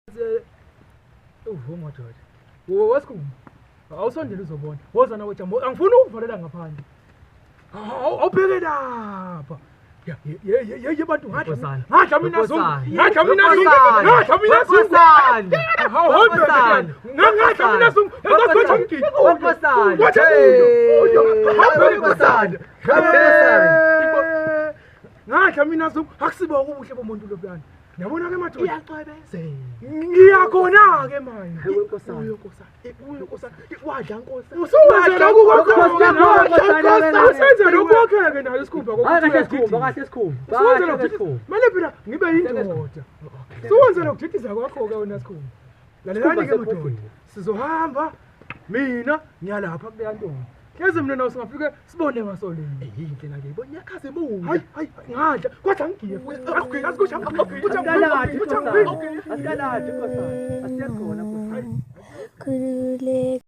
Madoda. Wasikhulu. Awusondele uzobona. Woza nawe Jambo. Angifuni ukuvalela ngaphandle. Awubheke lapha. Ye bantu ngadla mina zonke. Ngadla mina zonke. Ngadla mina zonke. Awubheke. Ngadla mina zonke. Ngizothatha ngiki. Nkosana. Ngadla mina zonke. Akusiba ubuhle bomuntu lobyana. Yabona ke madoda iyacwebezela. Ngiyakhona ke manje. Uyo nkosana. Wadla nkosana. Usuwenza lokho ke nayo isikhumba Sikhumba. Manje phela ngibe yindoda. Suwenza lokujidisa kwakho ke wena sikhumba. Lalelani ke madoda. Sizohamba mina ngiyalapha kuleya ntombi. Yazi mina nawe singafike sibone ngasoleni. Yinhle la ngiyibona iyakhaza emuva. Hayi ngadla kodwa ngigiye futhi. Asikusha. Asikalathi nkosana. Asiyakhona nkosana. Khululeka.